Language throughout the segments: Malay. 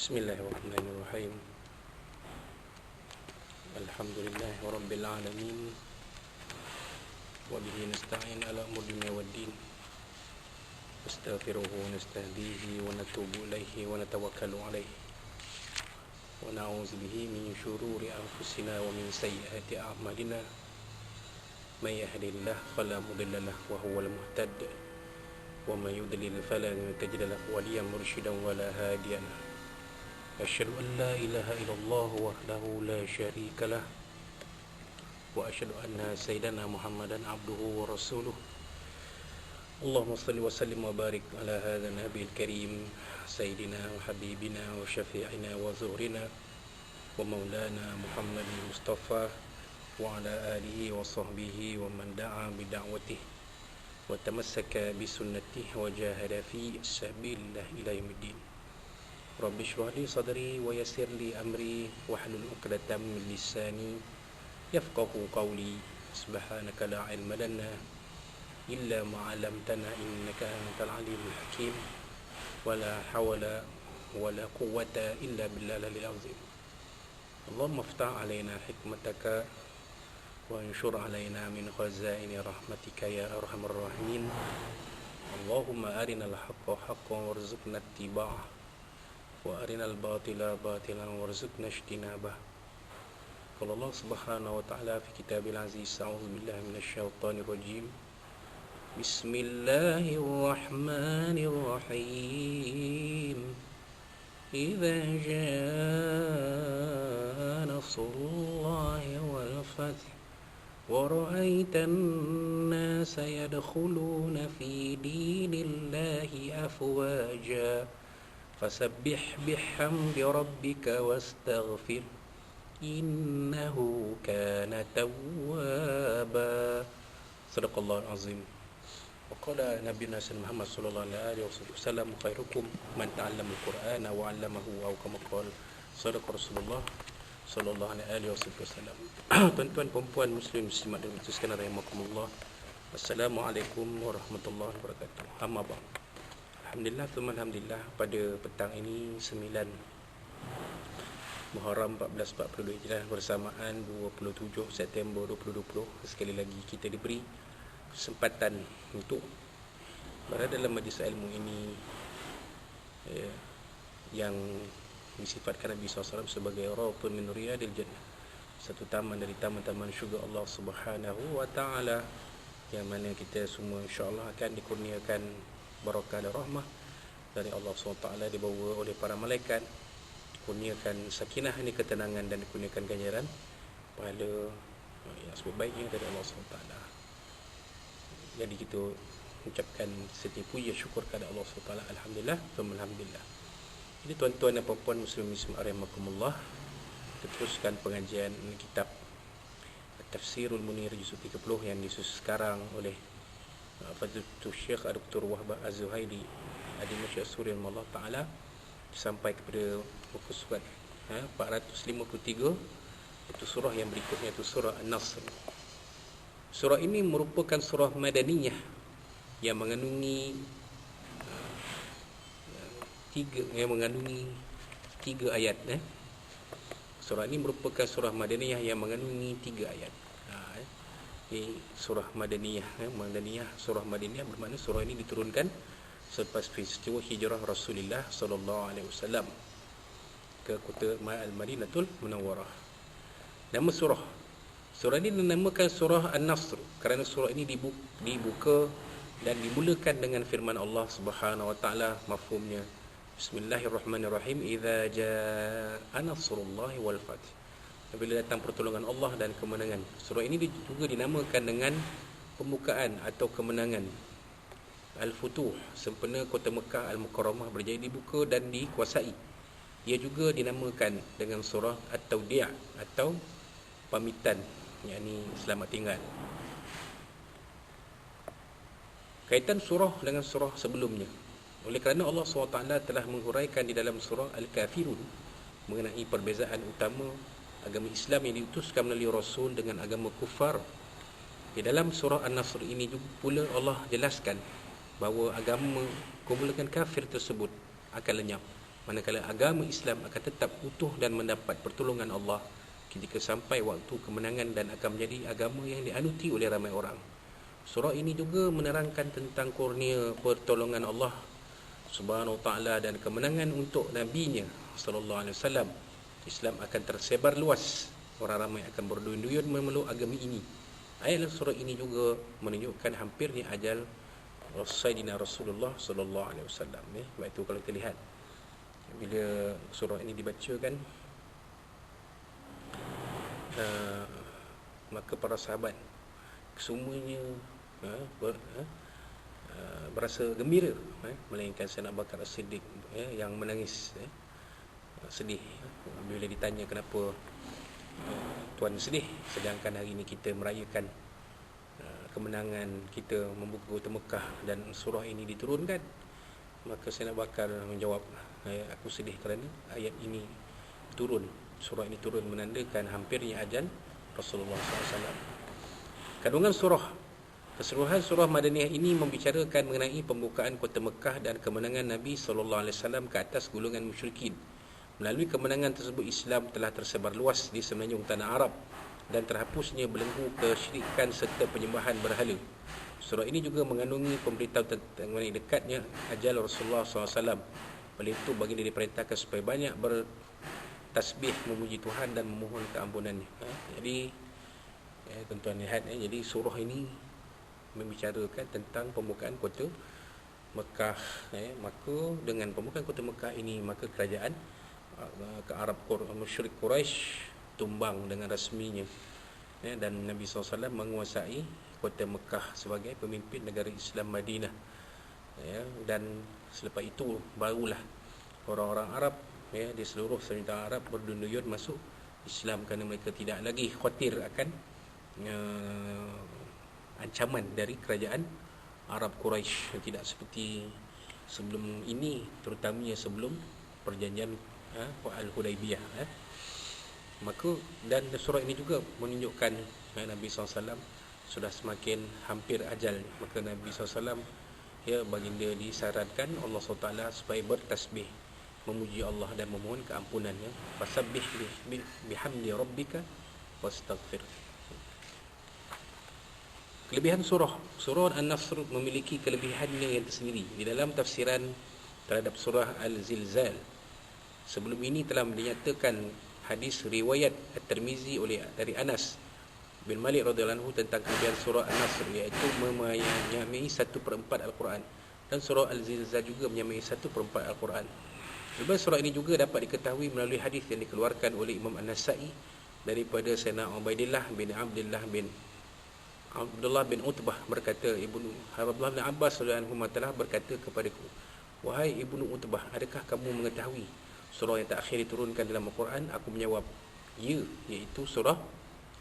Bismillahirrahmanirrahim. Alhamdulillahi rabbil alamin. Wa bihi nasta'in ala umuri dunya waddin. Nastaghfiruhu wa nastahdihi wa natubu ilaihi wa natawakkalu alaihi. Wa na'udzu bihi min syururi anfusina wa min sayyiati a'malina. May yahdihillahu fala mudilla lahu wa huwal muhtad. Wa may yudlil fala tajida lahu waliyan mursyidan wa la hadiya lahu. أشهد أن لا إله إلا الله وحده لا شريك له وأشهد أن سيدنا محمدا عبده ورسوله اللهم صل وسلم وبارك على هذا النبي الكريم سيدنا وحبيبنا وشفيعنا وزهرنا ومولانا محمد المصطفى وعلى آله وصحبه ومن دعا بدعوته وتمسك بسنته وجاهد في سبيل الله إلى يوم الدين Rabbi shrah li sadri wa yassir li amri wahlul 'uqdatam min lisani yafqahu qawli subhanaka la ilma lana illa ma 'allamtana innaka antal alimul hakim wala hawla wala quwwata illa billahil azim. Allahumma iftah 'alaina hikmataka wa anshur 'alaina min khazaini rahmatika ya arhamar rahimin. Allahumma arinal haqqa haqqan warzuqna ittiba'ah wa arinal batila batilan warzuqna ijtinabah. Qala Allah Subhanahu wa ta'ala fi kitabil aziz, a'udzu billahi minasy syaithanir rajim. Bismillahirrahmanirrahim. Idza jaa nasrullahi wal fath wa ra'aitan nasa yadkhuluna fi dinillahi afwaja fasabbih bihamdi rabbika wastaghfir innahu kana tawwaba. Sadaqallahul azim. Wa qala nabiyuna Muhammad sallallahu alaihi wasallam khairukum man ta'allama al-Qur'ana wa 'allamahu aw kama qala sadaqa Rasulullah sallallahu alaihi wasallam. Tuan-tuan perempuan muslim muslimat dan muslimin rahimakumullah. Assalamualaikum warahmatullahi wabarakatuh. Amma ba'd. Alhamdulillah, pada petang ini 9 Muharram 1442 Hijrah bersamaan 27 September 2020, sekali lagi kita diberi kesempatan untuk berada dalam majlis ilmu ini yang disifatkan Nabi SAW sebagai Rawdun min Riyadil Jannah, satu taman dari taman-taman syurga Allah Subhanahu wa ta'ala, yang mana kita semua insya-Allah akan dikurniakan barakah dan rahmah dari Allah SWT, dibawa oleh para malaikat, kurniakan sakinah, ini ketenangan, dan dikurniakan ganjaran pahala yang sebaik-baiknya dari Allah SWT. Jadi kita ucapkan setiap puji syukur kepada Allah SWT. Alhamdulillah, alhamdulillah. Jadi tuan-tuan dan puan-puan muslim rahimakumullah, kita teruskan pengajian kitab Tafsirul Munir juz 30 yang disusun sekarang oleh Fadilatul Syekh Dr. Wahbah Az-Zuhaili Ad-Dimashq Suriah Allah Ta'ala, sampai kepada buku surat 453. Itu surah yang berikutnya, itu surah An-Nasr. Surah ini merupakan surah Madaniyah yang mengandungi tiga ayat. Surah ini merupakan surah Madaniyah yang mengandungi 3 ayat. Ini surah Madaniyah. Surah Madaniyah bermakna surah ini diturunkan selepas peristiwa hijrah Rasulullah sallallahu alaihi wasallam ke kota Al-Madinatul Munawwarah. Nama surah ini dinamakan surah An-Nasr kerana surah ini dibuka dan dimulakan dengan firman Allah Subhanahu wa taala. Mafhumnya, Bismillahirrahmanirrahim. Idza jaa nasrullahi wal fath, apabila datang pertolongan Allah dan kemenangan. Surah ini juga dinamakan dengan pembukaan atau kemenangan, Al-Futuh, sempena kota Mekah Al-Mukarramah berjaya dibuka dan dikuasai. Ia juga dinamakan dengan surah At-Tawdi' atau pamitan, yakni selamat tinggal. Kaitan surah dengan surah sebelumnya, oleh kerana Allah SWT telah menghuraikan di dalam surah Al-Kafirun mengenai perbezaan utama agama Islam yang diutuskan melalui Rasul dengan agama kufar. Di dalam surah An-Nasr ini juga pula Allah jelaskan bahawa agama kumpulan kafir tersebut akan lenyap. manakala agama Islam akan tetap utuh dan mendapat pertolongan Allah ketika sampai waktu kemenangan dan akan menjadi agama yang dianuti oleh ramai orang. Surah ini juga menerangkan tentang kurnia pertolongan Allah Subhanahu wa taala dan kemenangan untuk nabinya sallallahu alaihi wasallam. Islam akan tersebar luas. Orang ramai akan berduyun-duyun memeluk agama ini. Ayat surah ini juga menunjukkan hampirnya ajal Sayyidina Rasulullah sallallahu alaihi wasallam. Baik itu kalau kita lihat bila surah ini dibacakan, maka para sahabat semuanya berasa gembira, melainkan Sayyidina Abu Bakar As-Siddiq yang menangis, sedih bila ditanya kenapa tuan sedih, sedangkan hari ini kita merayakan kemenangan kita membuka kota Mekah dan surah ini diturunkan. Maka Sayyidina Abu Bakar menjawab, aku sedih kerana ayat ini turun, surah ini turun menandakan hampirnya ajal Rasulullah SAW. Kandungan surah, keseluruhan surah Madaniyah ini membicarakan mengenai pembukaan kota Mekah dan kemenangan Nabi SAW ke atas golongan musyrikin. Melalui kemenangan tersebut, Islam telah tersebar luas di semenanjung tanah Arab dan terhapusnya belenggu kesyirikan serta penyembahan berhala. Surah ini juga mengandungi pemberitahuan tentang mengenai dekatnya ajal Rasulullah SAW. Oleh itu, baginda diperintahkan supaya banyak bertasbih, memuji Tuhan dan memohon keampunannya. Jadi, tuan-tuan lihat, jadi surah ini membicarakan tentang pembukaan kota Mekah. Maka dengan pembukaan kota Mekah ini, maka kerajaan ke Arab musyrik Quraisy tumbang dengan rasminya, dan Nabi SAW menguasai kota Mekah sebagai pemimpin negara Islam Madinah, dan selepas itu barulah orang-orang Arab di seluruh semenanjung Arab berduyun masuk Islam kerana mereka tidak lagi khawatir akan ancaman dari kerajaan Arab Quraisy, tidak seperti sebelum ini, terutamanya sebelum perjanjian Al-Hudaibiyah. Maka dan surah ini juga menunjukkan Nabi SAW sudah semakin hampir ajal. Maka Nabi SAW, baginda disarankan Allah SWT supaya bertasbih, memuji Allah dan memohon keampunannya. Fasabbih bihamdi rabbika wastaghfir. Kelebihan surah An-Nasr memiliki kelebihannya yang tersendiri. Di dalam tafsiran terhadap surah Al-Zilzal, sebelum ini telah dinyatakan hadis riwayat At-Tirmizi dari Anas bin Malik radhiyallahu anhu tentang kelebihan surah An-Nasr, iaitu menyamai 1/4 Al-Quran, dan surah Al-Zilzal juga menyamai 1/4 Al-Quran. Kelebihan surah ini juga dapat diketahui melalui hadis yang dikeluarkan oleh Imam An-Nasa'i daripada Sayyidina Ubaidillah bin Abdullah bin Utbah berkata, Abdullah bin Abbas radhiyallahu anhu telah berkata kepadaku, wahai Ibnu Utbah, adakah kamu mengetahui surah yang terakhir diturunkan dalam Al-Quran? Aku menjawab, ya, iaitu surah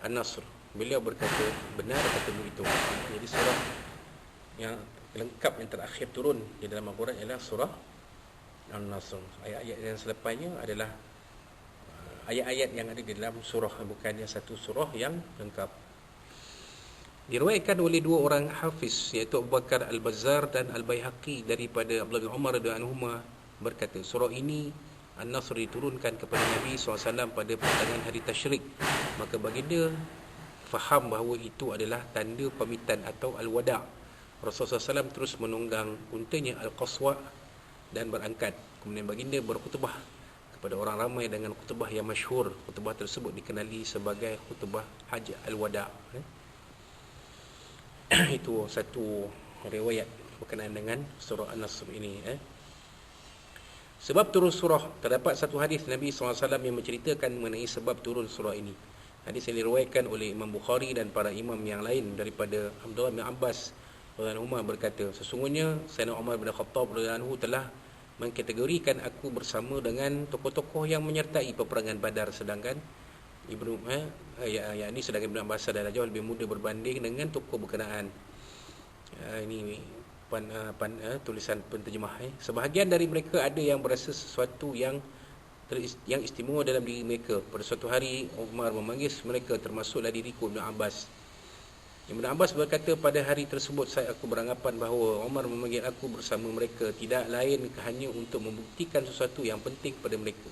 An-Nasr. Beliau berkata, benar katamu itu. Jadi surah yang lengkap yang terakhir turun di dalam Al-Quran ialah surah An-Nasr. Ayat-ayat yang selepasnya adalah ayat-ayat yang ada di dalam surah, bukannya satu surah yang lengkap. Diriwayatkan oleh dua orang hafiz, iaitu Abu Bakar Al-Bazzar dan Al-Baihaqi daripada Abdullah bin Umar radhiyallahu anhu berkata, surah ini An-Nasr diturunkan kepada Nabi SAW pada pertengahan hari Tasyrik. Maka baginda faham bahawa itu adalah tanda pamitan atau Al-Wada'. Rasulullah SAW terus menunggang untanya Al-Qaswa dan berangkat. Kemudian baginda berkhutbah kepada orang ramai dengan khutbah yang masyhur. Khutbah tersebut dikenali sebagai khutbah Hajj Al-Wada'. Itu satu riwayat berkenaan dengan surah An-Nasr ini. Sebab turun surah, terdapat satu hadis Nabi SAW yang menceritakan mengenai sebab turun surah ini. Hadis yang diriwayatkan oleh Imam Bukhari dan para imam yang lain daripada Abdullah bin Abbas radhiyallahu anhu berkata, sesungguhnya Sayyidina Umar bin Khattab radhiyallahu anhu telah mengkategorikan aku bersama dengan tokoh-tokoh yang menyertai peperangan Badar, sedangkan sedangkan Ibn Abbas adalah jauh lebih muda berbanding dengan tokoh berkenaan. Ini tulisan penterjemah. Sebahagian dari mereka ada yang berasa sesuatu yang istimewa dalam diri mereka. Pada suatu hari Umar memanggil mereka, termasuklah diriku Ibn Abbas. Ibn Abbas berkata, pada hari tersebut aku beranggapan bahawa Umar memanggil aku bersama mereka tidak lain hanya untuk membuktikan sesuatu yang penting kepada mereka.